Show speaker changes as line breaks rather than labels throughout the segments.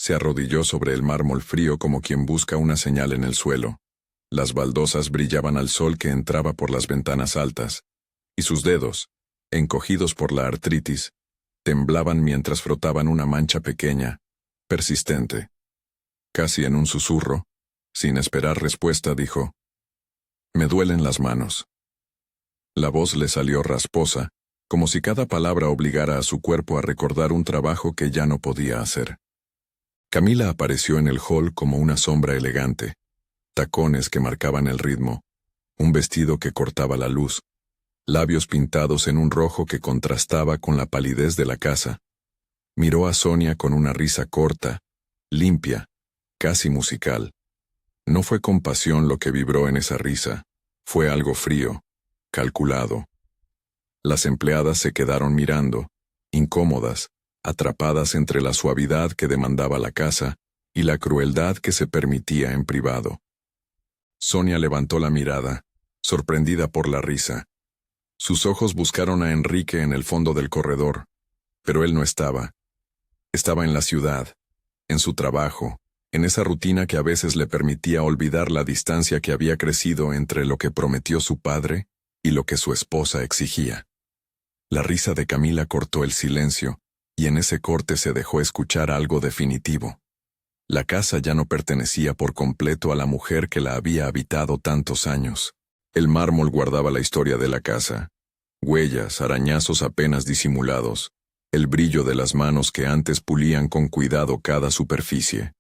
Se arrodilló sobre el mármol frío como quien busca una señal en el suelo. Las baldosas brillaban al sol que entraba por las ventanas altas, y sus dedos, encogidos por la artritis, temblaban mientras frotaban una mancha pequeña, persistente. Casi en un susurro, sin esperar respuesta, dijo: «Me duelen las manos». La voz le salió rasposa, como si cada palabra obligara a su cuerpo a recordar un trabajo que ya no podía hacer. Camila apareció en el hall como una sombra elegante, tacones que marcaban el ritmo, un vestido que cortaba la luz, labios pintados en un rojo que contrastaba con la palidez de la casa. Miró a Sonia con una risa corta, limpia, casi musical. No fue compasión lo que vibró en esa risa, fue algo frío, calculado. Las empleadas se quedaron mirando, incómodas, atrapadas entre la suavidad que demandaba la casa y la crueldad que se permitía en privado. Sonia levantó la mirada, sorprendida por la risa. Sus ojos buscaron a Enrique en el fondo del corredor, pero él no estaba. Estaba en la ciudad, en su trabajo, en esa rutina que a veces le permitía olvidar la distancia que había crecido entre lo que prometió su padre y lo que su esposa exigía. La risa de Camila cortó el silencio, y en ese corte se dejó escuchar algo definitivo. La casa ya no pertenecía por completo a la mujer que la había habitado tantos años. El mármol guardaba la historia de la casa. Huellas, arañazos apenas disimulados, el brillo de las manos que antes pulían con cuidado cada superficie.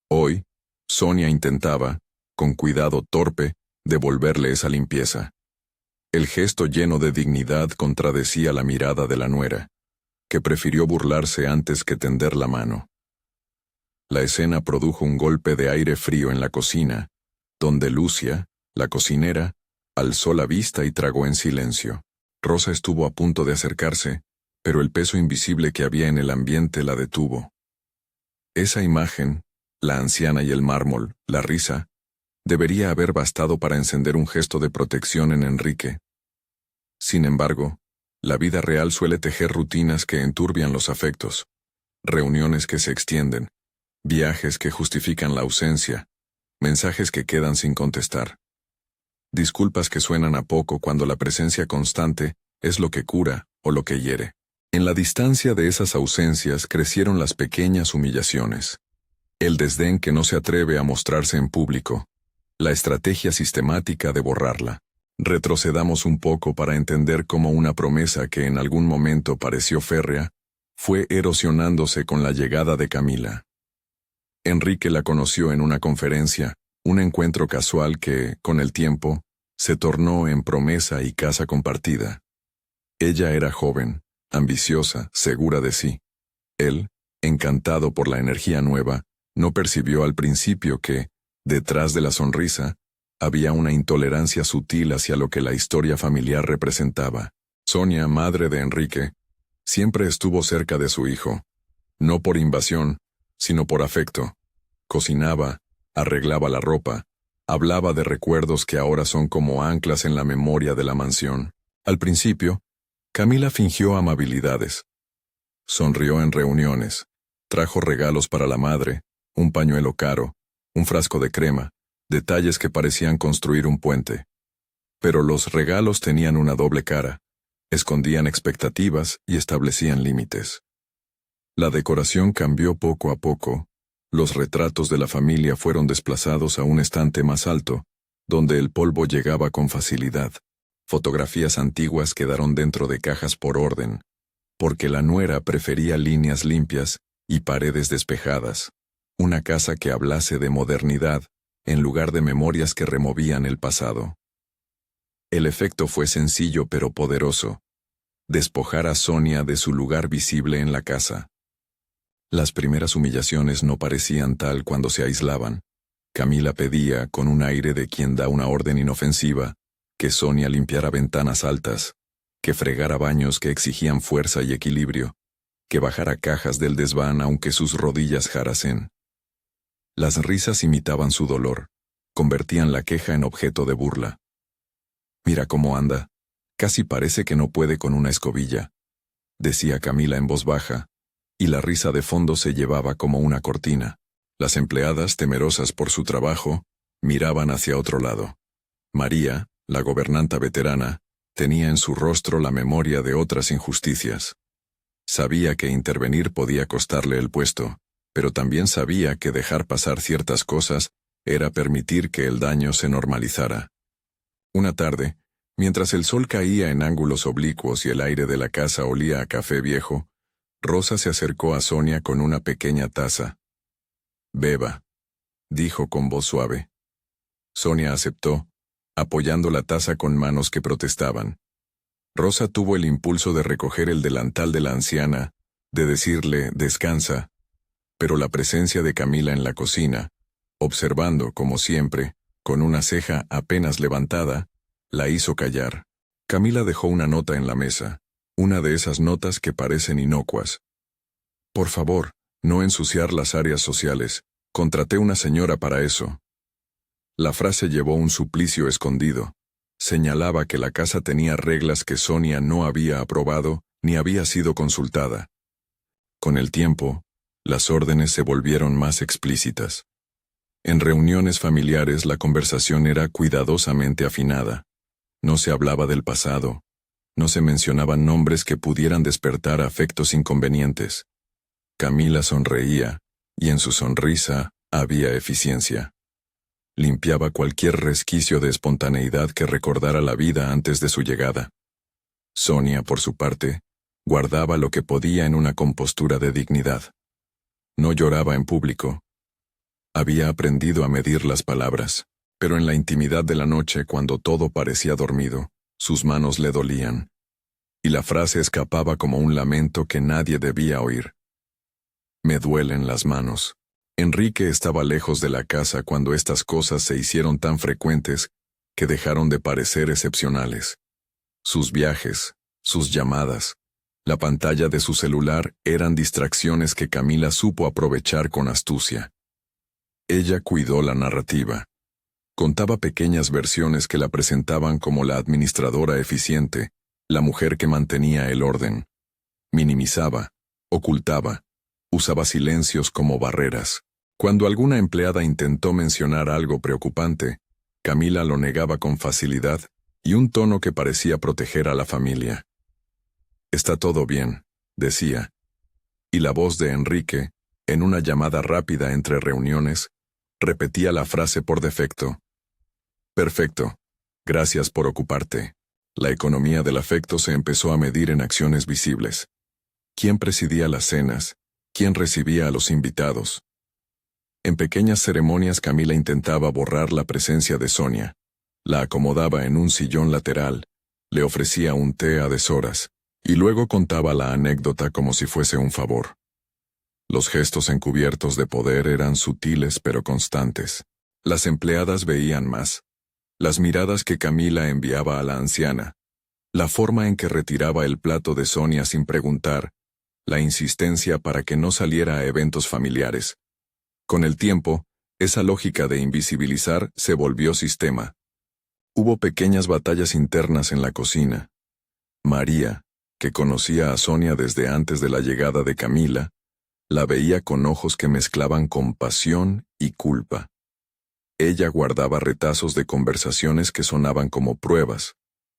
Hoy, Sonia intentaba, con cuidado torpe, devolverle esa limpieza. El gesto lleno de dignidad contradecía la mirada de la nuera, que prefirió burlarse antes que tender la mano. La escena produjo un golpe de aire frío en la cocina, donde Lucia, la cocinera, alzó la vista y tragó en silencio. Rosa estuvo a punto de acercarse, pero el peso invisible que había en el ambiente la detuvo. Esa imagen, la anciana y el mármol, la risa, debería haber bastado para encender un gesto de protección en Enrique. Sin embargo, la vida real suele tejer rutinas que enturbian los afectos, reuniones que se extienden, viajes que justifican la ausencia, mensajes que quedan sin contestar. Disculpas que suenan a poco cuando la presencia constante es lo que cura o lo que hiere. En la distancia de esas ausencias crecieron las pequeñas humillaciones. El desdén que no se atreve a mostrarse en público, la estrategia sistemática de borrarla. Retrocedamos un poco para entender cómo una promesa que en algún momento pareció férrea, fue erosionándose con la llegada de Camila. Enrique la conoció en una conferencia, un encuentro casual que, con el tiempo, se tornó en promesa y casa compartida. Ella era joven, ambiciosa, segura de sí. Él, encantado por la energía nueva, no percibió al principio que, detrás de la sonrisa, había una intolerancia sutil hacia lo que la historia familiar representaba. Sonia, madre de Enrique, siempre estuvo cerca de su hijo, no por invasión, sino por afecto. Cocinaba, arreglaba la ropa, hablaba de recuerdos que ahora son como anclas en la memoria de la mansión. Al principio, Camila fingió amabilidades. Sonrió en reuniones, trajo regalos para la madre, un pañuelo caro, un frasco de crema, detalles que parecían construir un puente. Pero los regalos tenían una doble cara, escondían expectativas y establecían límites. La decoración cambió poco a poco, los retratos de la familia fueron desplazados a un estante más alto, donde el polvo llegaba con facilidad. Fotografías antiguas quedaron dentro de cajas por orden, porque la nuera prefería líneas limpias y paredes despejadas, una casa que hablase de modernidad, en lugar de memorias que removían el pasado. El efecto fue sencillo pero poderoso: despojar a Sonia de su lugar visible en la casa. Las primeras humillaciones no parecían tal cuando se aislaban. Camila pedía, con un aire de quien da una orden inofensiva, que Sonia limpiara ventanas altas, que fregara baños que exigían fuerza y equilibrio, que bajara cajas del desván aunque sus rodillas jarasen. Las risas imitaban su dolor, convertían la queja en objeto de burla. «Mira cómo anda, casi parece que no puede con una escobilla», decía Camila en voz baja, y la risa de fondo se llevaba como una cortina. Las empleadas, temerosas por su trabajo, miraban hacia otro lado. María, la gobernanta veterana, tenía en su rostro la memoria de otras injusticias. Sabía que intervenir podía costarle el puesto, pero también sabía que dejar pasar ciertas cosas era permitir que el daño se normalizara. Una tarde, mientras el sol caía en ángulos oblicuos y el aire de la casa olía a café viejo, Rosa se acercó a Sonia con una pequeña taza. «Beba», dijo con voz suave. Sonia aceptó, apoyando la taza con manos que protestaban. Rosa tuvo el impulso de recoger el delantal de la anciana, de decirle «descansa», pero la presencia de Camila en la cocina, observando, como siempre, con una ceja apenas levantada, la hizo callar. Camila dejó una nota en la mesa, una de esas notas que parecen inocuas. «Por favor, no ensuciar las áreas sociales. Contraté una señora para eso». La frase llevó un suplicio escondido. Señalaba que la casa tenía reglas que Sonia no había aprobado ni había sido consultada. Con el tiempo, las órdenes se volvieron más explícitas. En reuniones familiares la conversación era cuidadosamente afinada. No se hablaba del pasado. No se mencionaban nombres que pudieran despertar afectos inconvenientes. Camila sonreía, y en su sonrisa había eficiencia. Limpiaba cualquier resquicio de espontaneidad que recordara la vida antes de su llegada. Sonia, por su parte, guardaba lo que podía en una compostura de dignidad. No lloraba en público. Había aprendido a medir las palabras, pero en la intimidad de la noche, cuando todo parecía dormido, sus manos le dolían, y la frase escapaba como un lamento que nadie debía oír. «Me duelen las manos». Enrique estaba lejos de la casa cuando estas cosas se hicieron tan frecuentes que dejaron de parecer excepcionales. Sus viajes, sus llamadas, la pantalla de su celular eran distracciones que Camila supo aprovechar con astucia. Ella cuidó la narrativa. Contaba pequeñas versiones que la presentaban como la administradora eficiente, la mujer que mantenía el orden. Minimizaba, ocultaba, usaba silencios como barreras. Cuando alguna empleada intentó mencionar algo preocupante, Camila lo negaba con facilidad y un tono que parecía proteger a la familia. «Está todo bien», decía. Y la voz de Enrique, en una llamada rápida entre reuniones, repetía la frase por defecto. «Perfecto. Gracias por ocuparte». La economía del afecto se empezó a medir en acciones visibles. ¿Quién presidía las cenas? ¿Quién recibía a los invitados? En pequeñas ceremonias Camila intentaba borrar la presencia de Sonia. La acomodaba en un sillón lateral, le ofrecía un té a deshoras, y luego contaba la anécdota como si fuese un favor. Los gestos encubiertos de poder eran sutiles pero constantes. Las empleadas veían más. Las miradas que Camila enviaba a la anciana, la forma en que retiraba el plato de Sonia sin preguntar, la insistencia para que no saliera a eventos familiares. Con el tiempo, esa lógica de invisibilizar se volvió sistema. Hubo pequeñas batallas internas en la cocina. María, que conocía a Sonia desde antes de la llegada de Camila, la veía con ojos que mezclaban compasión y culpa. Ella guardaba retazos de conversaciones que sonaban como pruebas,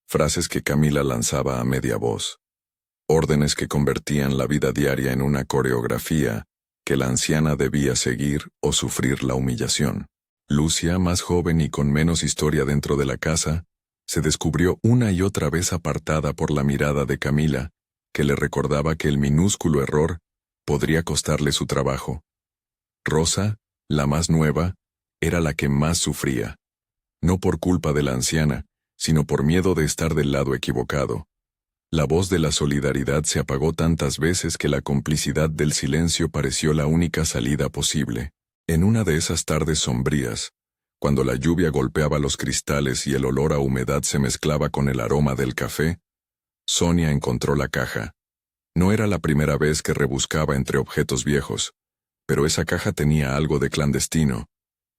frases que Camila lanzaba a media voz, órdenes que convertían la vida diaria en una coreografía que la anciana debía seguir o sufrir la humillación. Lucia, más joven y con menos historia dentro de la casa, se descubrió una y otra vez apartada por la mirada de Camila, que le recordaba que el minúsculo error podría costarle su trabajo. Rosa, la más nueva, era la que más sufría, no por culpa de la anciana, sino por miedo de estar del lado equivocado. La voz de la solidaridad se apagó tantas veces que la complicidad del silencio pareció la única salida posible. En una de esas tardes sombrías, cuando la lluvia golpeaba los cristales y el olor a humedad se mezclaba con el aroma del café, Sonia encontró la caja. No era la primera vez que rebuscaba entre objetos viejos, pero esa caja tenía algo de clandestino.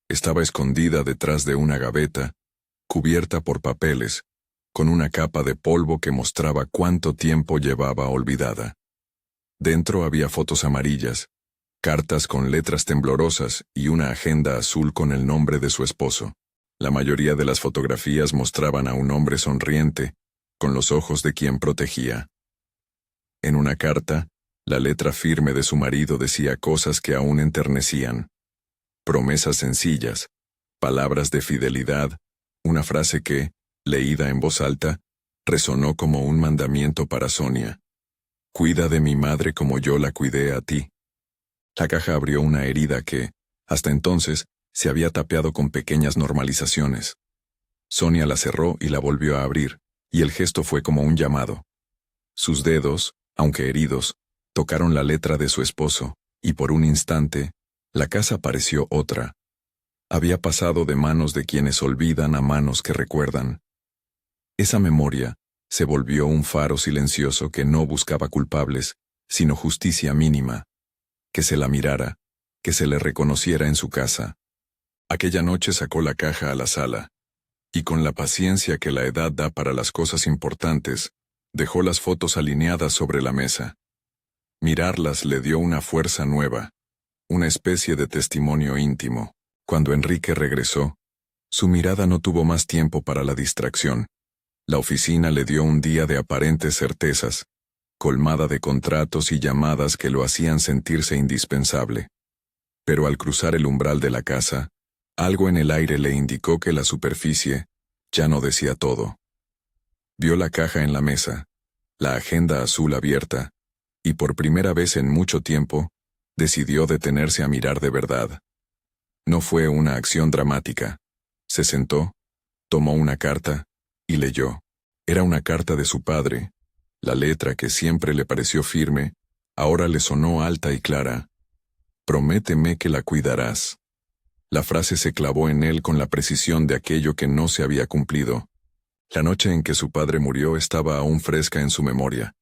Estaba escondida detrás de una gaveta, cubierta por papeles, con una capa de polvo que mostraba cuánto tiempo llevaba olvidada. Dentro había fotos amarillas, cartas con letras temblorosas y una agenda azul con el nombre de su esposo. La mayoría de las fotografías mostraban a un hombre sonriente, con los ojos de quien protegía. En una carta, la letra firme de su marido decía cosas que aún enternecían. Promesas sencillas, palabras de fidelidad, una frase que, leída en voz alta, resonó como un mandamiento para Sonia. Cuida de mi madre como yo la cuidé a ti. La caja abrió una herida que, hasta entonces, se había tapiado con pequeñas normalizaciones. Sonia la cerró y la volvió a abrir, y el gesto fue como un llamado. Sus dedos, aunque heridos, tocaron la letra de su esposo, y por un instante, la casa pareció otra. Había pasado de manos de quienes olvidan a manos que recuerdan. Esa memoria se volvió un faro silencioso que no buscaba culpables, sino justicia mínima. Que se la mirara, que se le reconociera en su casa. Aquella noche sacó la caja a la sala, y con la paciencia que la edad da para las cosas importantes, dejó las fotos alineadas sobre la mesa. Mirarlas le dio una fuerza nueva, una especie de testimonio íntimo. Cuando Enrique regresó, su mirada no tuvo más tiempo para la distracción. La oficina le dio un día de aparentes certezas, colmada de contratos y llamadas que lo hacían sentirse indispensable. Pero al cruzar el umbral de la casa, algo en el aire le indicó que la superficie ya no decía todo. Vio la caja en la mesa, la agenda azul abierta, y por primera vez en mucho tiempo, decidió detenerse a mirar de verdad. No fue una acción dramática. Se sentó, tomó una carta, y leyó. Era una carta de su padre. La letra que siempre le pareció firme, ahora le sonó alta y clara. Prométeme que la cuidarás. La frase se clavó en él con la precisión de aquello que no se había cumplido. La noche en que su padre murió estaba aún fresca en su memoria.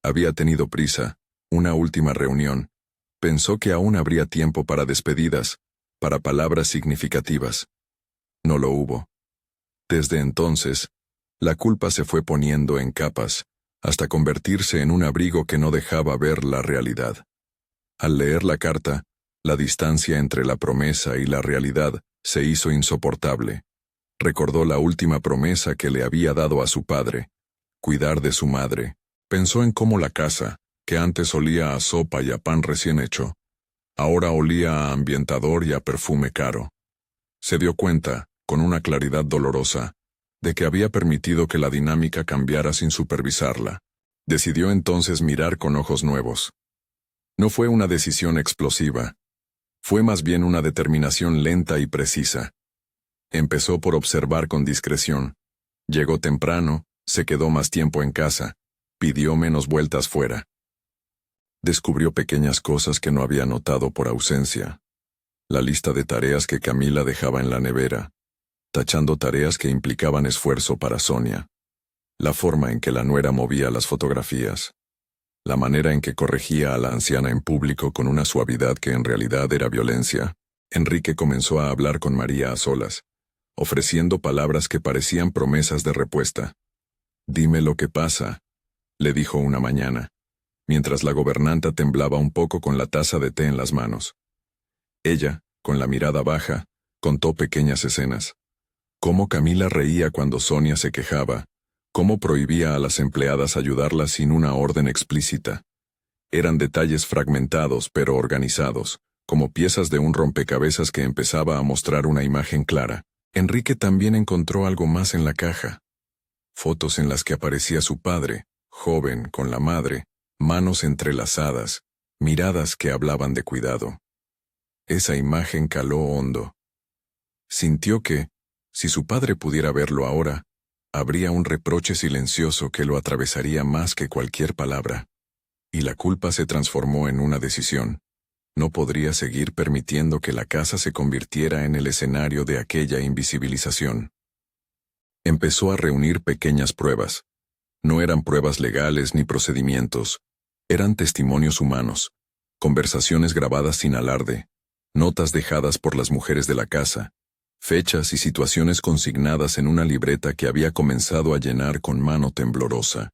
Había tenido prisa, una última reunión. Pensó que aún habría tiempo para despedidas, para palabras significativas. No lo hubo. Desde entonces, la culpa se fue poniendo en capas, hasta convertirse en un abrigo que no dejaba ver la realidad. Al leer la carta, la distancia entre la promesa y la realidad se hizo insoportable. Recordó la última promesa que le había dado a su padre, cuidar de su madre. Pensó en cómo la casa, que antes olía a sopa y a pan recién hecho, ahora olía a ambientador y a perfume caro. Se dio cuenta, con una claridad dolorosa, de que había permitido que la dinámica cambiara sin supervisarla. Decidió entonces mirar con ojos nuevos. No fue una decisión explosiva. Fue más bien una determinación lenta y precisa. Empezó por observar con discreción. Llegó temprano, se quedó más tiempo en casa, pidió menos vueltas fuera. Descubrió pequeñas cosas que no había notado por ausencia. La lista de tareas que Camila dejaba en la nevera, tachando tareas que implicaban esfuerzo para Sonia. La forma en que la nuera movía las fotografías. La manera en que corregía a la anciana en público con una suavidad que en realidad era violencia. Enrique comenzó a hablar con María a solas, ofreciendo palabras que parecían promesas de respuesta. «Dime lo que pasa», le dijo una mañana, mientras la gobernanta temblaba un poco con la taza de té en las manos. Ella, con la mirada baja, contó pequeñas escenas. Cómo Camila reía cuando Sonia se quejaba, cómo prohibía a las empleadas ayudarla sin una orden explícita. Eran detalles fragmentados pero organizados, como piezas de un rompecabezas que empezaba a mostrar una imagen clara. Enrique también encontró algo más en la caja. Fotos en las que aparecía su padre, joven, con la madre, manos entrelazadas, miradas que hablaban de cuidado. Esa imagen caló hondo. Sintió que, si su padre pudiera verlo ahora, habría un reproche silencioso que lo atravesaría más que cualquier palabra. Y la culpa se transformó en una decisión. No podría seguir permitiendo que la casa se convirtiera en el escenario de aquella invisibilización. Empezó a reunir pequeñas pruebas. No eran pruebas legales ni procedimientos. Eran testimonios humanos, conversaciones grabadas sin alarde, notas dejadas por las mujeres de la casa, fechas y situaciones consignadas en una libreta que había comenzado a llenar con mano temblorosa.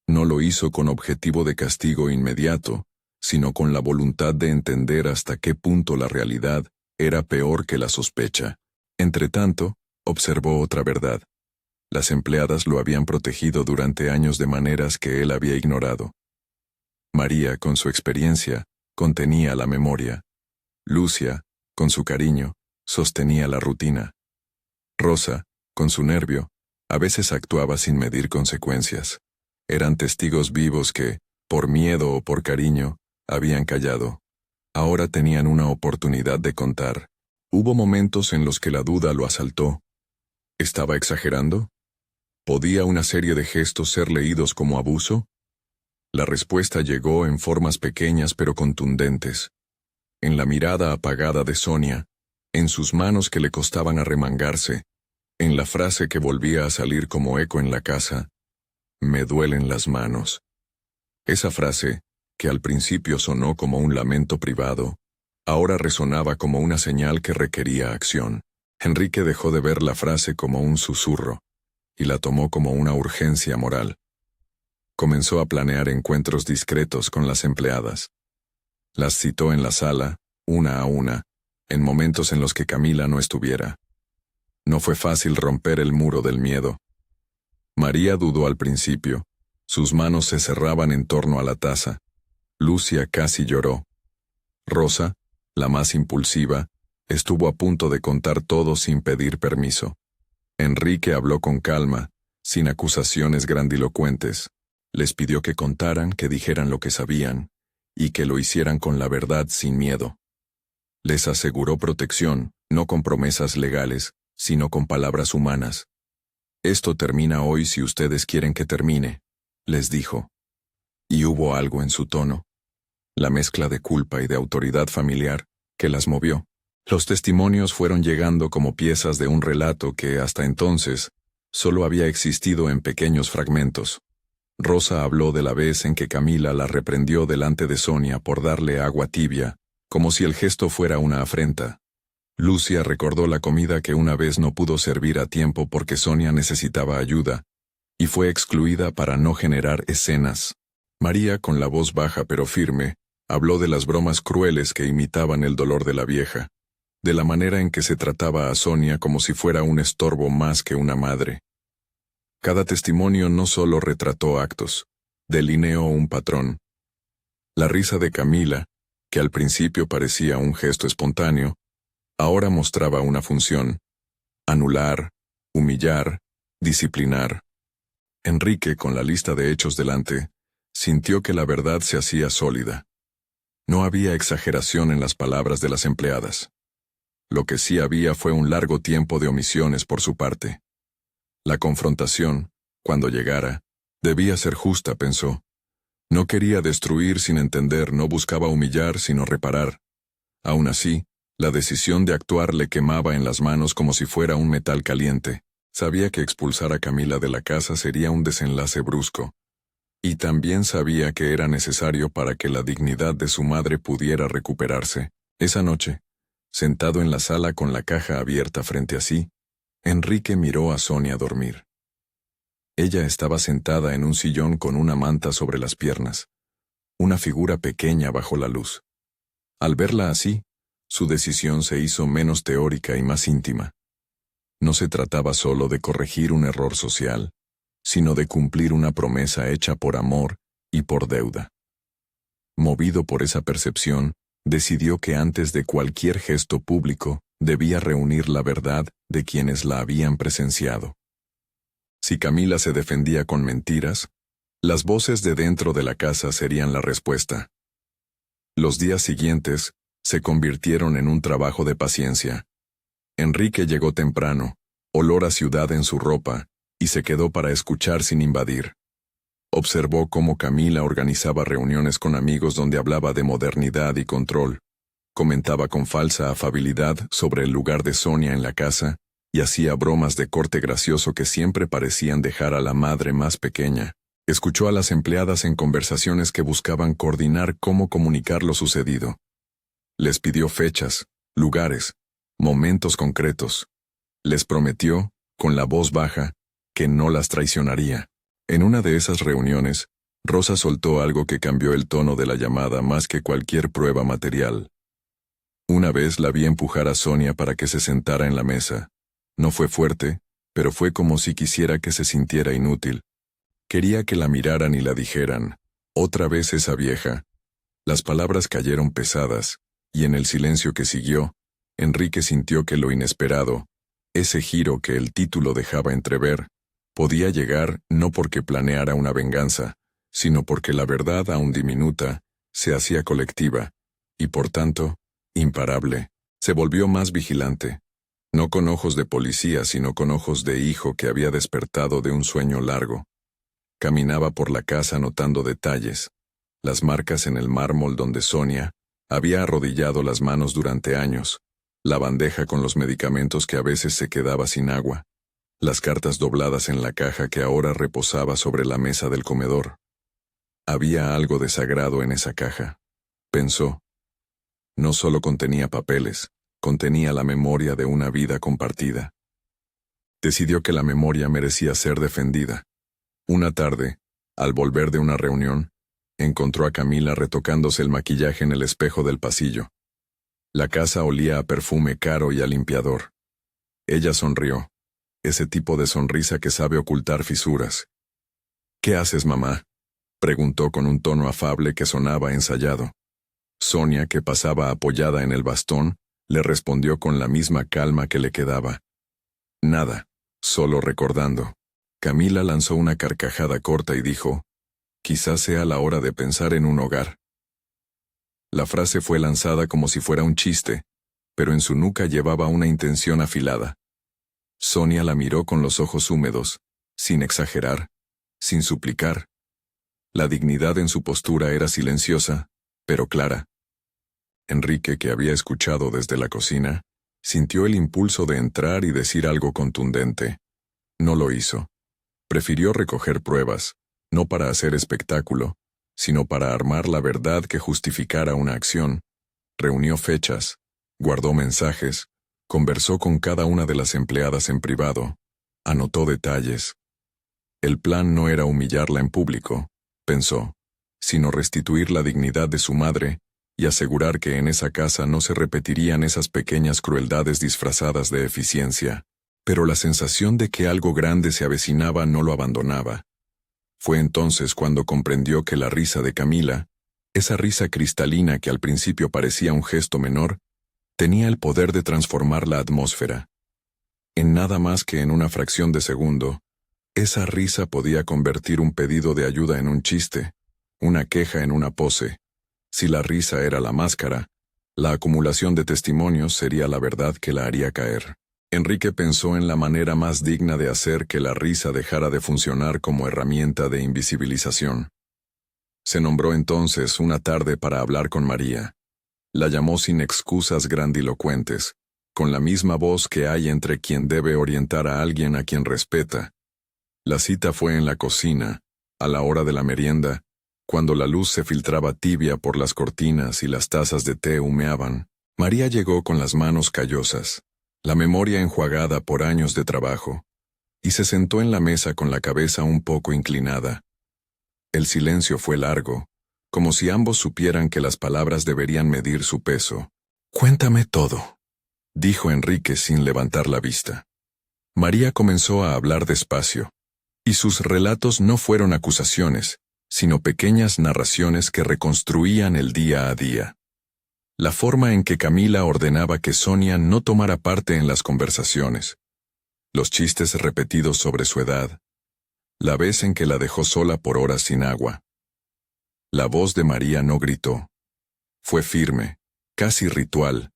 No lo hizo con objetivo de castigo inmediato, sino con la voluntad de entender hasta qué punto la realidad era peor que la sospecha. Entretanto, observó otra verdad. Las empleadas lo habían protegido durante años de maneras que él había ignorado. María, con su experiencia, contenía la memoria. Lucia, con su cariño, sostenía la rutina. Rosa, con su nervio, a veces actuaba sin medir consecuencias. Eran testigos vivos que, por miedo o por cariño, habían callado. Ahora tenían una oportunidad de contar. Hubo momentos en los que la duda lo asaltó. ¿Estaba exagerando? ¿Podía una serie de gestos ser leídos como abuso? La respuesta llegó en formas pequeñas pero contundentes. En la mirada apagada de Sonia, en sus manos que le costaban arremangarse, en la frase que volvía a salir como eco en la casa: «Me duelen las manos». Esa frase, que al principio sonó como un lamento privado, ahora resonaba como una señal que requería acción. Enrique dejó de ver la frase como un susurro, y la tomó como una urgencia moral. Comenzó a planear encuentros discretos con las empleadas. Las citó en la sala, una a una, en momentos en los que Camila no estuviera. No fue fácil romper el muro del miedo. María dudó al principio. Sus manos se cerraban en torno a la taza. Lucia casi lloró. Rosa, la más impulsiva, estuvo a punto de contar todo sin pedir permiso. Enrique habló con calma, sin acusaciones grandilocuentes. Les pidió que contaran, que dijeran lo que sabían, y que lo hicieran con la verdad sin miedo. Les aseguró protección, no con promesas legales, sino con palabras humanas. «Esto termina hoy si ustedes quieren que termine», les dijo. Y hubo algo en su tono, la mezcla de culpa y de autoridad familiar, que las movió. Los testimonios fueron llegando como piezas de un relato que, hasta entonces, solo había existido en pequeños fragmentos. Rosa habló de la vez en que Camila la reprendió delante de Sonia por darle agua tibia, como si el gesto fuera una afrenta. Lucia recordó la comida que una vez no pudo servir a tiempo porque Sonia necesitaba ayuda, y fue excluida para no generar escenas. María, con la voz baja pero firme, habló de las bromas crueles que imitaban el dolor de la vieja, de la manera en que se trataba a Sonia como si fuera un estorbo más que una madre. Cada testimonio no solo retrató actos, delineó un patrón. La risa de Camila, que al principio parecía un gesto espontáneo, ahora mostraba una función: anular, humillar, disciplinar. Enrique, con la lista de hechos delante, sintió que la verdad se hacía sólida. No había exageración en las palabras de las empleadas. Lo que sí había fue un largo tiempo de omisiones por su parte. La confrontación, cuando llegara, debía ser justa, pensó. No quería destruir sin entender, no buscaba humillar sino reparar. Aún así, la decisión de actuar le quemaba en las manos como si fuera un metal caliente. Sabía que expulsar a Camila de la casa sería un desenlace brusco. Y también sabía que era necesario para que la dignidad de su madre pudiera recuperarse. Esa noche, sentado en la sala con la caja abierta frente a sí, Enrique miró a Sonia dormir. Ella estaba sentada en un sillón con una manta sobre las piernas, una figura pequeña bajo la luz. Al verla así, su decisión se hizo menos teórica y más íntima. No se trataba solo de corregir un error social, sino de cumplir una promesa hecha por amor y por deuda. Movido por esa percepción, decidió que antes de cualquier gesto público, debía reunir la verdad de quienes la habían presenciado. Si Camila se defendía con mentiras, las voces de dentro de la casa serían la respuesta. Los días siguientes se convirtieron en un trabajo de paciencia. Enrique llegó temprano, olor a ciudad en su ropa, y se quedó para escuchar sin invadir. Observó cómo Camila organizaba reuniones con amigos donde hablaba de modernidad y control. Comentaba con falsa afabilidad sobre el lugar de Sonia en la casa, y hacía bromas de corte gracioso que siempre parecían dejar a la madre más pequeña. Escuchó a las empleadas en conversaciones que buscaban coordinar cómo comunicar lo sucedido. Les pidió fechas, lugares, momentos concretos. Les prometió, con la voz baja, que no las traicionaría. En una de esas reuniones, Rosa soltó algo que cambió el tono de la llamada más que cualquier prueba material. Una vez la vi empujar a Sonia para que se sentara en la mesa. No fue fuerte, pero fue como si quisiera que se sintiera inútil. Quería que la miraran y la dijeran, otra vez esa vieja. Las palabras cayeron pesadas, y en el silencio que siguió, Enrique sintió que lo inesperado, ese giro que el título dejaba entrever, podía llegar no porque planeara una venganza, sino porque la verdad, aún diminuta, se hacía colectiva, y por tanto, imparable. Se volvió más vigilante, no con ojos de policía, sino con ojos de hijo que había despertado de un sueño largo. Caminaba por la casa notando detalles, las marcas en el mármol donde Sonia había arrodillado las manos durante años, la bandeja con los medicamentos que a veces se quedaba sin agua, las cartas dobladas en la caja que ahora reposaba sobre la mesa del comedor. Había algo de sagrado en esa caja, pensó. No solo contenía papeles, contenía la memoria de una vida compartida. Decidió que la memoria merecía ser defendida. Una tarde, al volver de una reunión, encontró a Camila retocándose el maquillaje en el espejo del pasillo. La casa olía a perfume caro y a limpiador. Ella sonrió, ese tipo de sonrisa que sabe ocultar fisuras. «¿Qué haces, mamá?», preguntó con un tono afable que sonaba ensayado. Sonia, que pasaba apoyada en el bastón, le respondió con la misma calma que le quedaba. «Nada, solo recordando». Camila lanzó una carcajada corta y dijo, «Quizás sea la hora de pensar en un hogar». La frase fue lanzada como si fuera un chiste, pero en su nuca llevaba una intención afilada. Sonia la miró con los ojos húmedos, sin exagerar, sin suplicar. La dignidad en su postura era silenciosa, pero clara. Enrique, que había escuchado desde la cocina, sintió el impulso de entrar y decir algo contundente. No lo hizo. Prefirió recoger pruebas, no para hacer espectáculo, sino para armar la verdad que justificara una acción. Reunió fechas, guardó mensajes, conversó con cada una de las empleadas en privado, anotó detalles. El plan no era humillarla en público, pensó, sino restituir la dignidad de su madre y asegurar que en esa casa no se repetirían esas pequeñas crueldades disfrazadas de eficiencia. Pero la sensación de que algo grande se avecinaba no lo abandonaba. Fue entonces cuando comprendió que la risa de Camila, esa risa cristalina que al principio parecía un gesto menor, tenía el poder de transformar la atmósfera. En nada más que en una fracción de segundo, esa risa podía convertir un pedido de ayuda en un chiste, una queja en una pose. Si la risa era la máscara, la acumulación de testimonios sería la verdad que la haría caer. Enrique pensó en la manera más digna de hacer que la risa dejara de funcionar como herramienta de invisibilización. Se nombró entonces una tarde para hablar con María. La llamó sin excusas grandilocuentes, con la misma voz que hay entre quien debe orientar a alguien a quien respeta. La cita fue en la cocina, a la hora de la merienda, cuando la luz se filtraba tibia por las cortinas y las tazas de té humeaban. María llegó con las manos callosas, la memoria enjuagada por años de trabajo, y se sentó en la mesa con la cabeza un poco inclinada. El silencio fue largo, como si ambos supieran que las palabras deberían medir su peso. «Cuéntame todo», dijo Enrique sin levantar la vista. María comenzó a hablar despacio, y sus relatos no fueron acusaciones, sino pequeñas narraciones que reconstruían el día a día. La forma en que Camila ordenaba que Sonia no tomara parte en las conversaciones, los chistes repetidos sobre su edad, la vez en que la dejó sola por horas sin agua. La voz de María no gritó. Fue firme, casi ritual,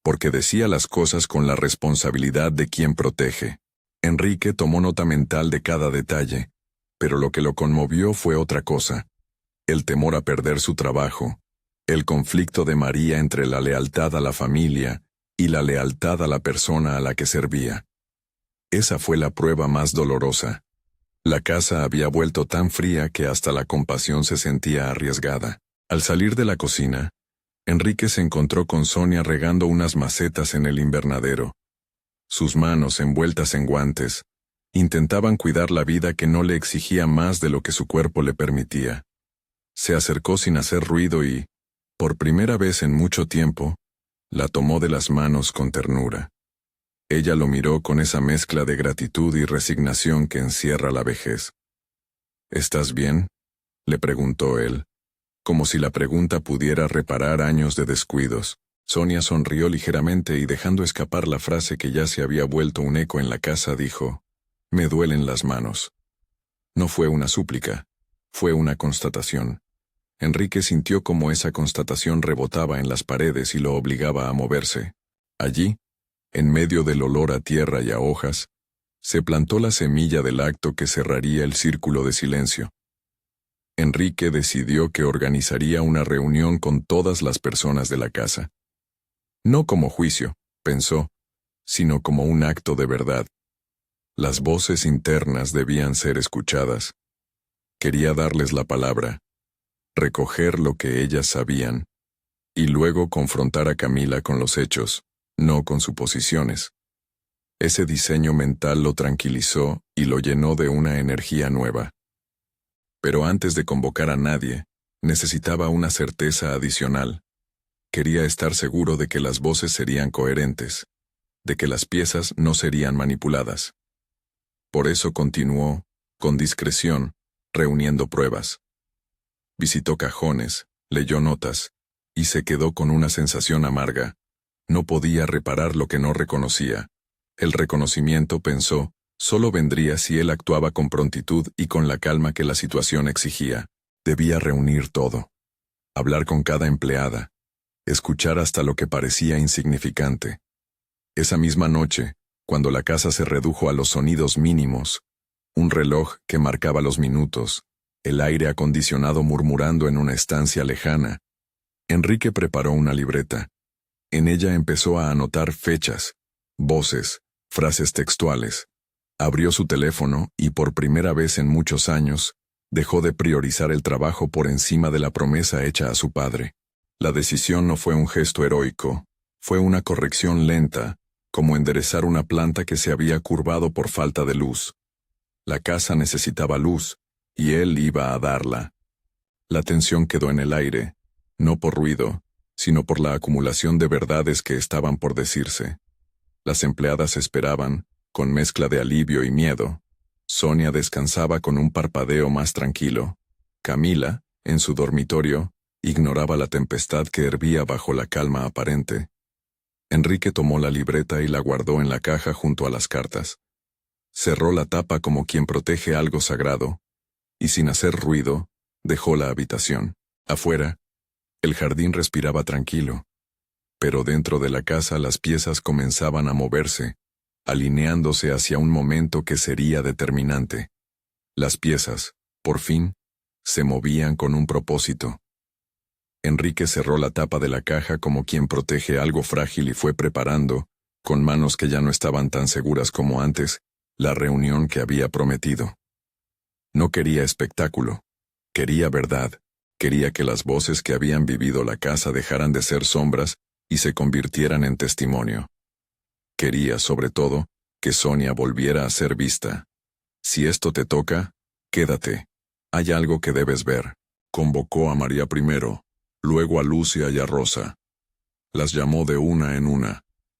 porque decía las cosas con la responsabilidad de quien protege. Enrique tomó nota mental de cada detalle, pero lo que lo conmovió fue otra cosa: el temor a perder su trabajo, el conflicto de María entre la lealtad a la familia y la lealtad a la persona a la que servía. Esa fue la prueba más dolorosa. La casa había vuelto tan fría que hasta la compasión se sentía arriesgada. Al salir de la cocina, Enrique se encontró con Sonia regando unas macetas en el invernadero. Sus manos, envueltas en guantes, intentaban cuidar la vida que no le exigía más de lo que su cuerpo le permitía. Se acercó sin hacer ruido y, por primera vez en mucho tiempo, la tomó de las manos con ternura. Ella lo miró con esa mezcla de gratitud y resignación que encierra la vejez. ¿Estás bien?, le preguntó él, como si la pregunta pudiera reparar años de descuidos. Sonia sonrió ligeramente y dejando escapar la frase que ya se había vuelto un eco en la casa, dijo: «Me duelen las manos». No fue una súplica, fue una constatación. Enrique sintió como esa constatación rebotaba en las paredes y lo obligaba a moverse. Allí, en medio del olor a tierra y a hojas, se plantó la semilla del acto que cerraría el círculo de silencio. Enrique decidió que organizaría una reunión con todas las personas de la casa. No como juicio, pensó, sino como un acto de verdad. Las voces internas debían ser escuchadas. Quería darles la palabra, recoger lo que ellas sabían, y luego confrontar a Camila con los hechos, no con suposiciones. Ese diseño mental lo tranquilizó y lo llenó de una energía nueva. Pero antes de convocar a nadie, necesitaba una certeza adicional. Quería estar seguro de que las voces serían coherentes, de que las piezas no serían manipuladas. Por eso continuó, con discreción, reuniendo pruebas. Visitó cajones, leyó notas, y se quedó con una sensación amarga. No podía reparar lo que no reconocía. El reconocimiento, pensó, solo vendría si él actuaba con prontitud y con la calma que la situación exigía. Debía reunir todo. Hablar con cada empleada. Escuchar hasta lo que parecía insignificante. Esa misma noche, cuando la casa se redujo a los sonidos mínimos, un reloj que marcaba los minutos, el aire acondicionado murmurando en una estancia lejana, Enrique preparó una libreta. En ella empezó a anotar fechas, voces, frases textuales. Abrió su teléfono y por primera vez en muchos años, dejó de priorizar el trabajo por encima de la promesa hecha a su padre. La decisión no fue un gesto heroico, fue una corrección lenta, como enderezar una planta que se había curvado por falta de luz. La casa necesitaba luz, y él iba a darla. La tensión quedó en el aire, no por ruido, sino por la acumulación de verdades que estaban por decirse. Las empleadas esperaban, con mezcla de alivio y miedo. Sonia descansaba con un parpadeo más tranquilo. Camila, en su dormitorio, ignoraba la tempestad que hervía bajo la calma aparente. Enrique tomó la libreta y la guardó en la caja junto a las cartas. Cerró la tapa como quien protege algo sagrado, y sin hacer ruido, dejó la habitación. Afuera, el jardín respiraba tranquilo, pero dentro de la casa las piezas comenzaban a moverse, alineándose hacia un momento que sería determinante. Las piezas, por fin, se movían con un propósito. Enrique cerró la tapa de la caja como quien protege algo frágil y fue preparando, con manos que ya no estaban tan seguras como antes, la reunión que había prometido. No quería espectáculo, quería verdad, quería que las voces que habían vivido la casa dejaran de ser sombras y se convirtieran en testimonio. Quería, sobre todo, que Sonia volviera a ser vista. Si esto te toca, quédate. Hay algo que debes ver. Convocó a María primero, luego a Lucia y a Rosa. Las llamó de una,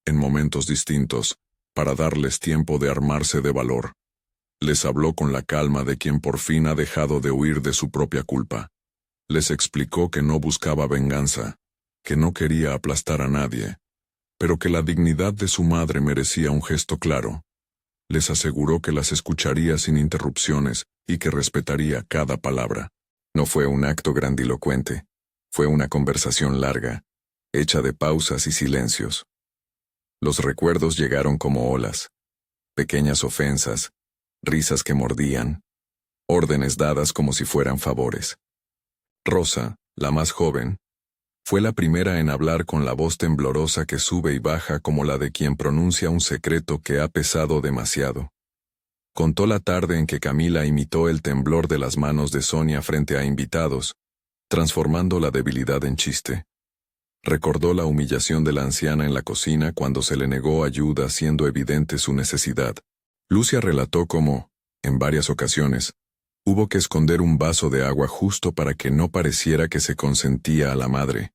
en momentos distintos, para darles tiempo de armarse de valor. Les habló con la calma de quien por fin ha dejado de huir de su propia culpa. Les explicó que no buscaba venganza, que no quería aplastar a nadie, pero que la dignidad de su madre merecía un gesto claro. Les aseguró que las escucharía sin interrupciones y que respetaría cada palabra. No fue un acto grandilocuente, fue una conversación larga, hecha de pausas y silencios. Los recuerdos llegaron como olas, pequeñas ofensas, risas que mordían, órdenes dadas como si fueran favores. Rosa, la más joven, fue la primera en hablar con la voz temblorosa que sube y baja como la de quien pronuncia un secreto que ha pesado demasiado. Contó la tarde en que Camila imitó el temblor de las manos de Sonia frente a invitados, transformando la debilidad en chiste. Recordó la humillación de la anciana en la cocina cuando se le negó ayuda siendo evidente su necesidad. Lucia relató cómo, en varias ocasiones, Hubo que esconder un vaso de agua justo para que no pareciera que se consentía a la madre.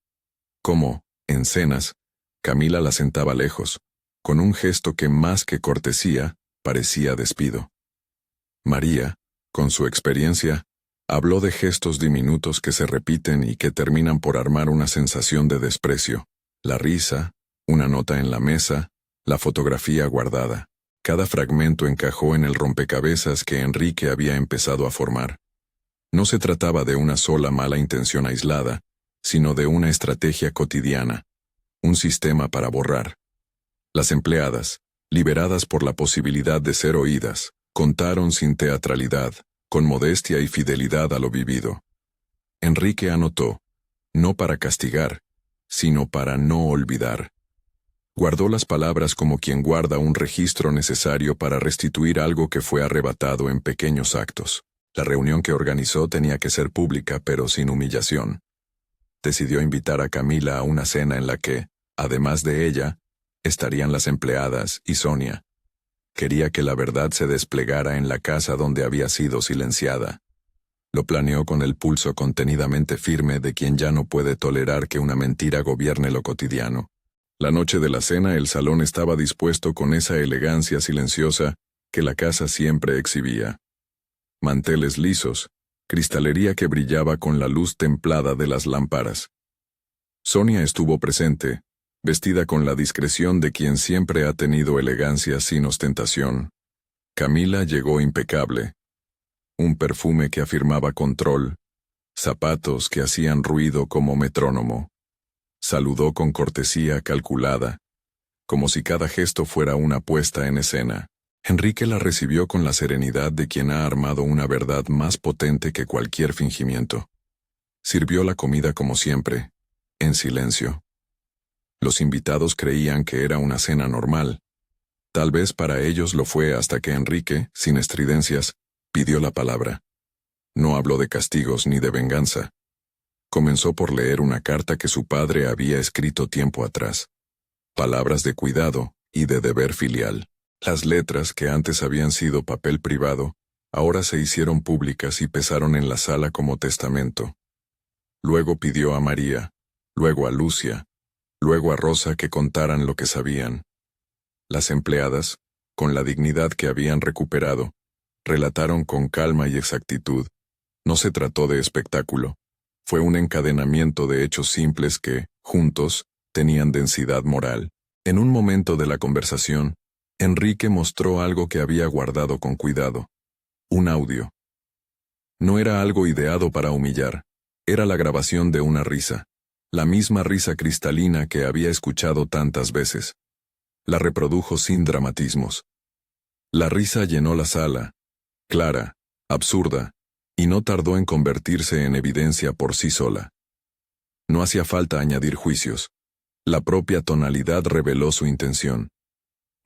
Como, en cenas, Camila la sentaba lejos, con un gesto que más que cortesía, parecía despido. María, con su experiencia, habló de gestos diminutos que se repiten y que terminan por armar una sensación de desprecio. La risa, una nota en la mesa, la fotografía guardada. Cada fragmento encajó en el rompecabezas que Enrique había empezado a formar. No se trataba de una sola mala intención aislada, sino de una estrategia cotidiana, un sistema para borrar. Las empleadas, liberadas por la posibilidad de ser oídas, contaron sin teatralidad, con modestia y fidelidad a lo vivido. Enrique anotó, no para castigar, sino para no olvidar. Guardó las palabras como quien guarda un registro necesario para restituir algo que fue arrebatado en pequeños actos. La reunión que organizó tenía que ser pública, pero sin humillación. Decidió invitar a Camila a una cena en la que, además de ella, estarían las empleadas y Sonia. Quería que la verdad se desplegara en la casa donde había sido silenciada. Lo planeó con el pulso contenidamente firme de quien ya no puede tolerar que una mentira gobierne lo cotidiano. La noche de la cena el salón estaba dispuesto con esa elegancia silenciosa que la casa siempre exhibía. Manteles lisos, cristalería que brillaba con la luz templada de las lámparas. Sonia estuvo presente, vestida con la discreción de quien siempre ha tenido elegancia sin ostentación. Camila llegó impecable. Un perfume que afirmaba control, zapatos que hacían ruido como metrónomo. Saludó con cortesía calculada, como si cada gesto fuera una puesta en escena. Enrique la recibió con la serenidad de quien ha armado una verdad más potente que cualquier fingimiento. Sirvió la comida como siempre, en silencio. Los invitados creían que era una cena normal. Tal vez para ellos lo fue hasta que Enrique, sin estridencias, pidió la palabra. No habló de castigos ni de venganza. Comenzó por leer una carta que su padre había escrito tiempo atrás. Palabras de cuidado y de deber filial. Las letras, que antes habían sido papel privado, ahora se hicieron públicas y pesaron en la sala como testamento. Luego pidió a María, luego a Lucia, luego a Rosa que contaran lo que sabían. Las empleadas, con la dignidad que habían recuperado, relataron con calma y exactitud. No se trató de espectáculo. Fue un encadenamiento de hechos simples que, juntos, tenían densidad moral. En un momento de la conversación, Enrique mostró algo que había guardado con cuidado. Un audio. No era algo ideado para humillar. Era la grabación de una risa. La misma risa cristalina que había escuchado tantas veces. La reprodujo sin dramatismos. La risa llenó la sala, clara, absurda, y no tardó en convertirse en evidencia por sí sola. No hacía falta añadir juicios. La propia tonalidad reveló su intención.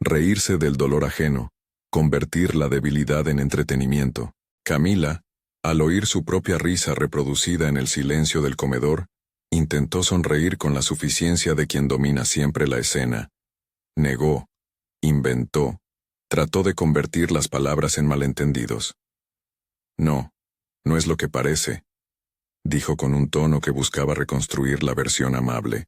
Reírse del dolor ajeno, convertir la debilidad en entretenimiento. Camila, al oír su propia risa reproducida en el silencio del comedor, intentó sonreír con la suficiencia de quien domina siempre la escena. Negó, inventó, trató de convertir las palabras en malentendidos. No, no es lo que parece, dijo con un tono que buscaba reconstruir la versión amable.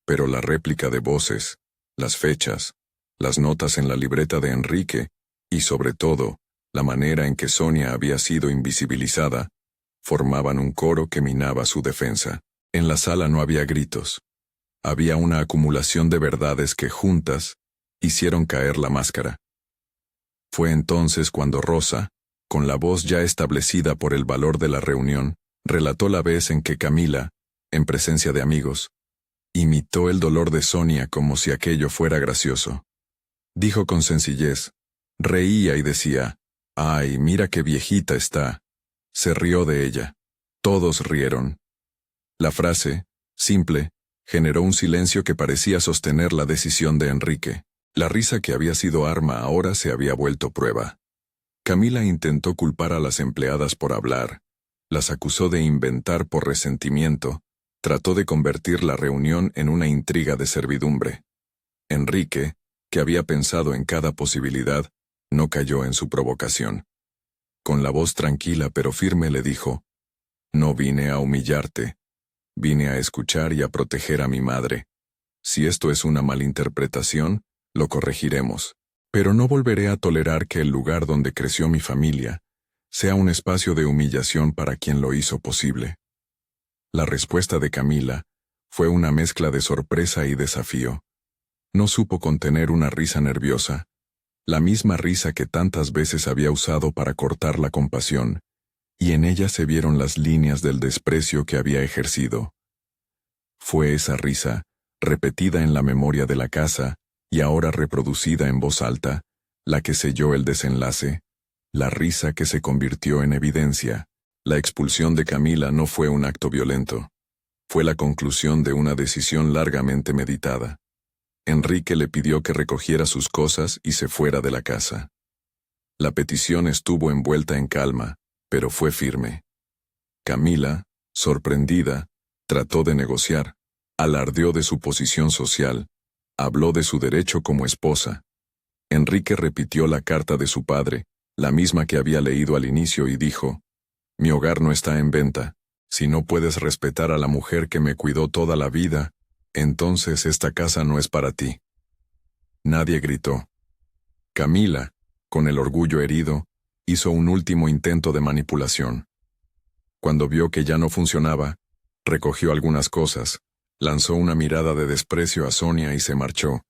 Pero la réplica de voces, las fechas, las notas en la libreta de Enrique, y sobre todo, la manera en que Sonia había sido invisibilizada, formaban un coro que minaba su defensa. En la sala no había gritos. Había una acumulación de verdades que juntas hicieron caer la máscara. Fue entonces cuando Rosa, con la voz ya establecida por el valor de la reunión, relató la vez en que Camila, en presencia de amigos, imitó el dolor de Sonia como si aquello fuera gracioso. Dijo con sencillez, reía y decía, «Ay, mira qué viejita está». Se rió de ella. Todos rieron. La frase, simple, generó un silencio que parecía sostener la decisión de Enrique. La risa que había sido arma ahora se había vuelto prueba. Camila intentó culpar a las empleadas por hablar, las acusó de inventar por resentimiento, trató de convertir la reunión en una intriga de servidumbre. Enrique, que había pensado en cada posibilidad, no cayó en su provocación. Con la voz tranquila pero firme le dijo: «No vine a humillarte. Vine a escuchar y a proteger a mi madre. Si esto es una malinterpretación, lo corregiremos. Pero no volveré a tolerar que el lugar donde creció mi familia sea un espacio de humillación para quien lo hizo posible». La respuesta de Camila fue una mezcla de sorpresa y desafío. No supo contener una risa nerviosa, la misma risa que tantas veces había usado para cortar la compasión, y en ella se vieron las líneas del desprecio que había ejercido. Fue esa risa, repetida en la memoria de la casa y ahora reproducida en voz alta, la que selló el desenlace, la risa que se convirtió en evidencia. La expulsión de Camila no fue un acto violento. Fue la conclusión de una decisión largamente meditada. Enrique le pidió que recogiera sus cosas y se fuera de la casa. La petición estuvo envuelta en calma, pero fue firme. Camila, sorprendida, trató de negociar, alardeó de su posición social, habló de su derecho como esposa. Enrique repitió la carta de su padre, la misma que había leído al inicio, y dijo: «Mi hogar no está en venta. Si no puedes respetar a la mujer que me cuidó toda la vida, entonces esta casa no es para ti». Nadie gritó. Camila, con el orgullo herido, hizo un último intento de manipulación. Cuando vio que ya no funcionaba, recogió algunas cosas, lanzó una mirada de desprecio a Sonia y se marchó,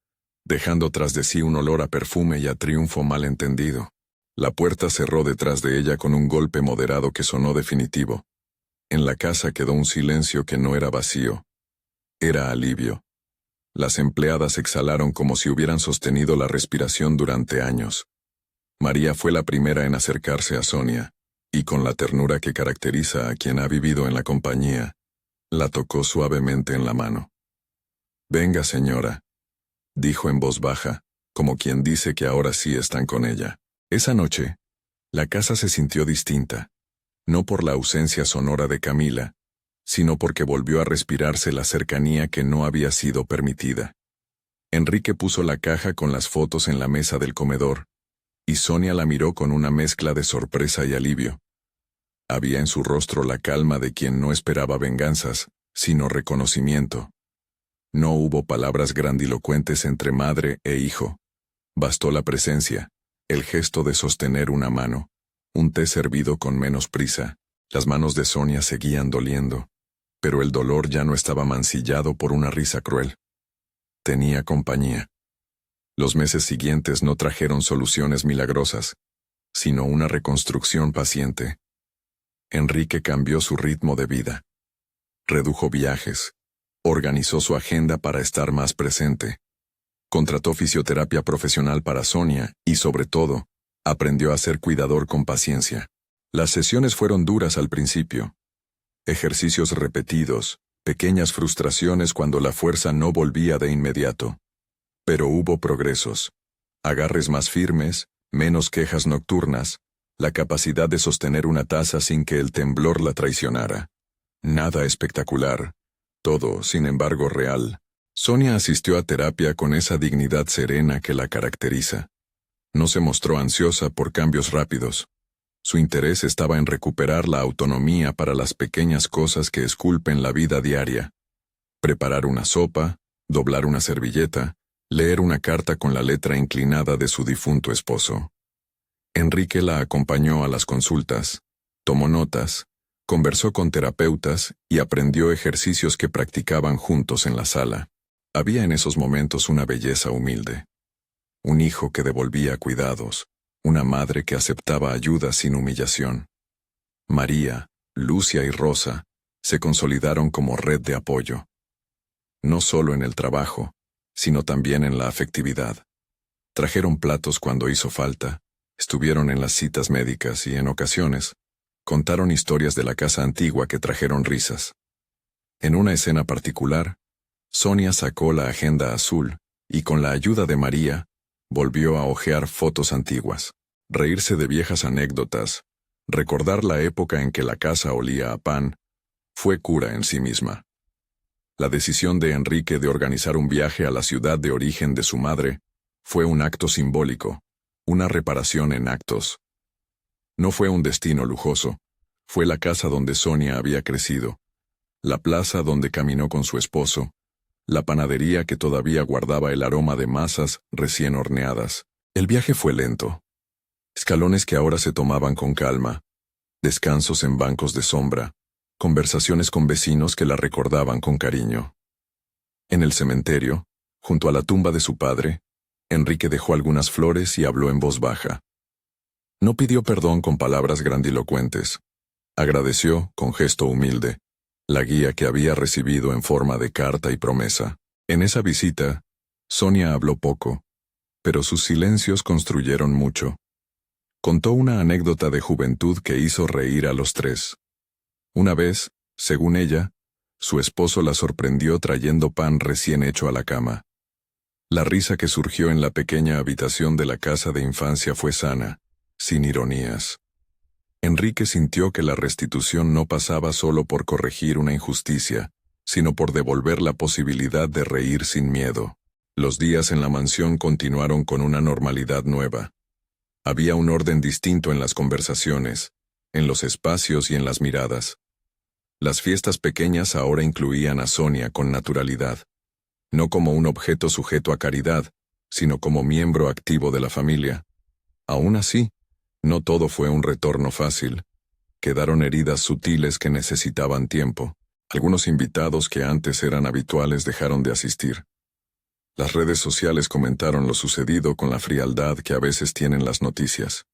dejando tras de sí un olor a perfume y a triunfo malentendido. La puerta cerró detrás de ella con un golpe moderado que sonó definitivo. En la casa quedó un silencio que no era vacío. Era alivio. Las empleadas exhalaron como si hubieran sostenido la respiración durante años. María fue la primera en acercarse a Sonia, y con la ternura que caracteriza a quien ha vivido en la compañía, la tocó suavemente en la mano. «Venga, señora», dijo en voz baja, como quien dice que ahora sí están con ella. Esa noche, la casa se sintió distinta, no por la ausencia sonora de Camila, sino porque volvió a respirarse la cercanía que no había sido permitida. Enrique puso la caja con las fotos en la mesa del comedor, y Sonia la miró con una mezcla de sorpresa y alivio. Había en su rostro la calma de quien no esperaba venganzas, sino reconocimiento. No hubo palabras grandilocuentes entre madre e hijo. Bastó la presencia, el gesto de sostener una mano, un té servido con menos prisa. Las manos de Sonia seguían doliendo, pero el dolor ya no estaba mancillado por una risa cruel. Tenía compañía. Los meses siguientes no trajeron soluciones milagrosas, sino una reconstrucción paciente. Enrique cambió su ritmo de vida. Redujo viajes, organizó su agenda para estar más presente. Contrató fisioterapia profesional para Sonia y, sobre todo, aprendió a ser cuidador con paciencia. Las sesiones fueron duras al principio. Ejercicios repetidos, pequeñas frustraciones cuando la fuerza no volvía de inmediato. Pero hubo progresos. Agarres más firmes, menos quejas nocturnas, la capacidad de sostener una taza sin que el temblor la traicionara. Nada espectacular. Todo, sin embargo, real. Sonia asistió a terapia con esa dignidad serena que la caracteriza. No se mostró ansiosa por cambios rápidos. Su interés estaba en recuperar la autonomía para las pequeñas cosas que esculpen la vida diaria. Preparar una sopa, doblar una servilleta, leer una carta con la letra inclinada de su difunto esposo. Enrique la acompañó a las consultas, tomó notas, conversó con terapeutas y aprendió ejercicios que practicaban juntos en la sala. Había en esos momentos una belleza humilde. Un hijo que devolvía cuidados, una madre que aceptaba ayuda sin humillación. María, Lucia y Rosa se consolidaron como red de apoyo. No solo en el trabajo, sino también en la afectividad. Trajeron platos cuando hizo falta, estuvieron en las citas médicas y, en ocasiones, contaron historias de la casa antigua que trajeron risas. En una escena particular, Sonia sacó la agenda azul y, con la ayuda de María, volvió a hojear fotos antiguas, reírse de viejas anécdotas, recordar la época en que la casa olía a pan, fue cura en sí misma. La decisión de Enrique de organizar un viaje a la ciudad de origen de su madre fue un acto simbólico, una reparación en actos. No fue un destino lujoso, fue la casa donde Sonia había crecido, la plaza donde caminó con su esposo, la panadería que todavía guardaba el aroma de masas recién horneadas. El viaje fue lento. Escalones que ahora se tomaban con calma, descansos en bancos de sombra, conversaciones con vecinos que la recordaban con cariño. En el cementerio, junto a la tumba de su padre, Enrique dejó algunas flores y habló en voz baja. No pidió perdón con palabras grandilocuentes. Agradeció, con gesto humilde, la guía que había recibido en forma de carta y promesa. En esa visita, Sonia habló poco, pero sus silencios construyeron mucho. Contó una anécdota de juventud que hizo reír a los tres. Una vez, según ella, su esposo la sorprendió trayendo pan recién hecho a la cama. La risa que surgió en la pequeña habitación de la casa de infancia fue sana, sin ironías. Enrique sintió que la restitución no pasaba solo por corregir una injusticia, sino por devolver la posibilidad de reír sin miedo. Los días en la mansión continuaron con una normalidad nueva. Había un orden distinto en las conversaciones, en los espacios y en las miradas. Las fiestas pequeñas ahora incluían a Sonia con naturalidad, no como un objeto sujeto a caridad, sino como miembro activo de la familia. Aún así, no todo fue un retorno fácil. Quedaron heridas sutiles que necesitaban tiempo. Algunos invitados que antes eran habituales dejaron de asistir. Las redes sociales comentaron lo sucedido con la frialdad que a veces tienen las noticias.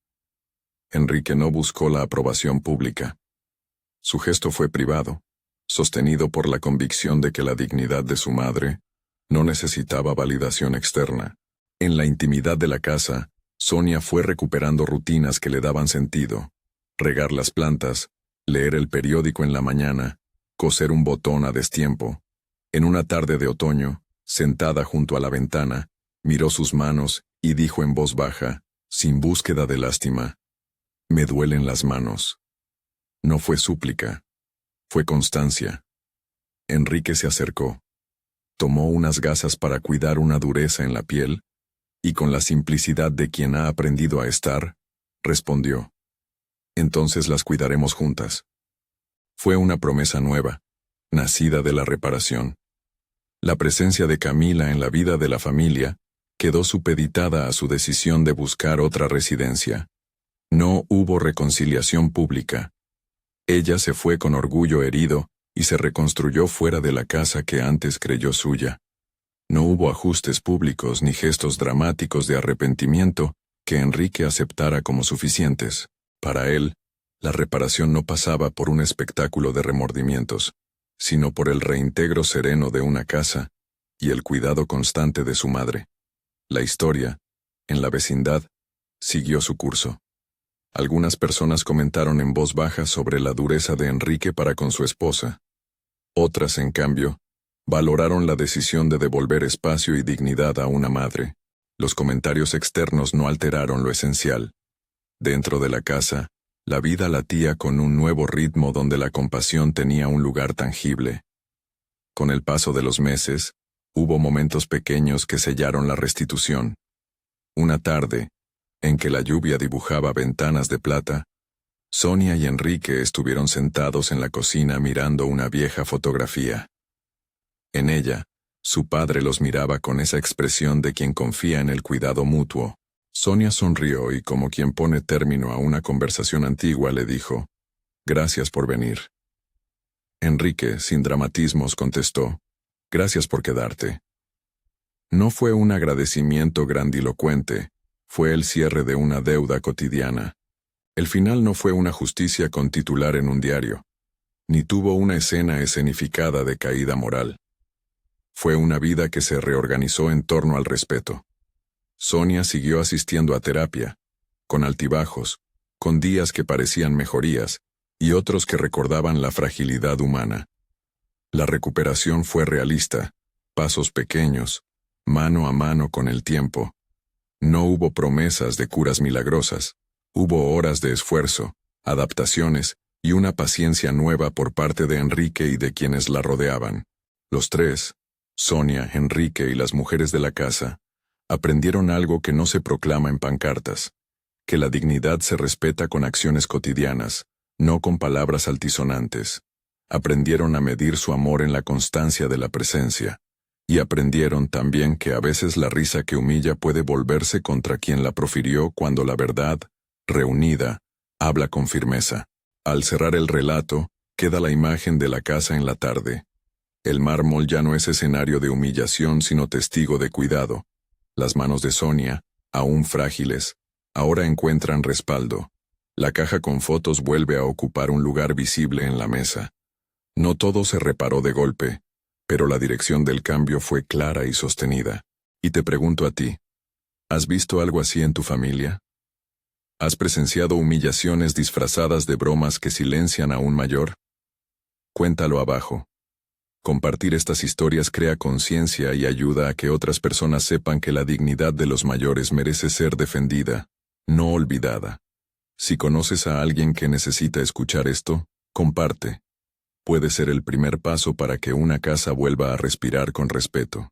Enrique no buscó la aprobación pública. Su gesto fue privado, sostenido por la convicción de que la dignidad de su madre no necesitaba validación externa. En la intimidad de la casa, Sonia fue recuperando rutinas que le daban sentido: regar las plantas, leer el periódico en la mañana, coser un botón a destiempo. En una tarde de otoño, sentada junto a la ventana, miró sus manos y dijo en voz baja, sin búsqueda de lástima: «Me duelen las manos». No fue súplica, fue constancia. Enrique se acercó. Tomó unas gasas para cuidar una dureza en la piel, y con la simplicidad de quien ha aprendido a estar, respondió: «Entonces las cuidaremos juntas». Fue una promesa nueva, nacida de la reparación. La presencia de Camila en la vida de la familia quedó supeditada a su decisión de buscar otra residencia. No hubo reconciliación pública. Ella se fue con orgullo herido y se reconstruyó fuera de la casa que antes creyó suya. No hubo ajustes públicos ni gestos dramáticos de arrepentimiento que Enrique aceptara como suficientes. Para él, la reparación no pasaba por un espectáculo de remordimientos, sino por el reintegro sereno de una casa y el cuidado constante de su madre. La historia, en la vecindad, siguió su curso. Algunas personas comentaron en voz baja sobre la dureza de Enrique para con su esposa. Otras, en cambio, valoraron la decisión de devolver espacio y dignidad a una madre. Los comentarios externos no alteraron lo esencial. Dentro de la casa, la vida latía con un nuevo ritmo donde la compasión tenía un lugar tangible. Con el paso de los meses, hubo momentos pequeños que sellaron la restitución. Una tarde, en que la lluvia dibujaba ventanas de plata, Sonia y Enrique estuvieron sentados en la cocina mirando una vieja fotografía. En ella, su padre los miraba con esa expresión de quien confía en el cuidado mutuo. Sonia sonrió y, como quien pone término a una conversación antigua, le dijo: «Gracias por venir». Enrique, sin dramatismos, contestó: «Gracias por quedarte». No fue un agradecimiento grandilocuente, fue el cierre de una deuda cotidiana. El final no fue una justicia con titular en un diario, ni tuvo una escena escenificada de caída moral. Fue una vida que se reorganizó en torno al respeto. Sonia siguió asistiendo a terapia, con altibajos, con días que parecían mejorías y otros que recordaban la fragilidad humana. La recuperación fue realista, pasos pequeños, mano a mano con el tiempo. No hubo promesas de curas milagrosas, hubo horas de esfuerzo, adaptaciones y una paciencia nueva por parte de Enrique y de quienes la rodeaban. Los tres, Sonia, Enrique y las mujeres de la casa, aprendieron algo que no se proclama en pancartas: que la dignidad se respeta con acciones cotidianas, no con palabras altisonantes. Aprendieron a medir su amor en la constancia de la presencia. Y aprendieron también que a veces la risa que humilla puede volverse contra quien la profirió cuando la verdad, reunida, habla con firmeza. Al cerrar el relato, queda la imagen de la casa en la tarde. El mármol ya no es escenario de humillación sino testigo de cuidado. Las manos de Sonia, aún frágiles, ahora encuentran respaldo. La caja con fotos vuelve a ocupar un lugar visible en la mesa. No todo se reparó de golpe, pero la dirección del cambio fue clara y sostenida. Y te pregunto a ti, ¿has visto algo así en tu familia? ¿Has presenciado humillaciones disfrazadas de bromas que silencian a un mayor? Cuéntalo abajo. Compartir estas historias crea conciencia y ayuda a que otras personas sepan que la dignidad de los mayores merece ser defendida, no olvidada. Si conoces a alguien que necesita escuchar esto, comparte. Puede ser el primer paso para que una casa vuelva a respirar con respeto.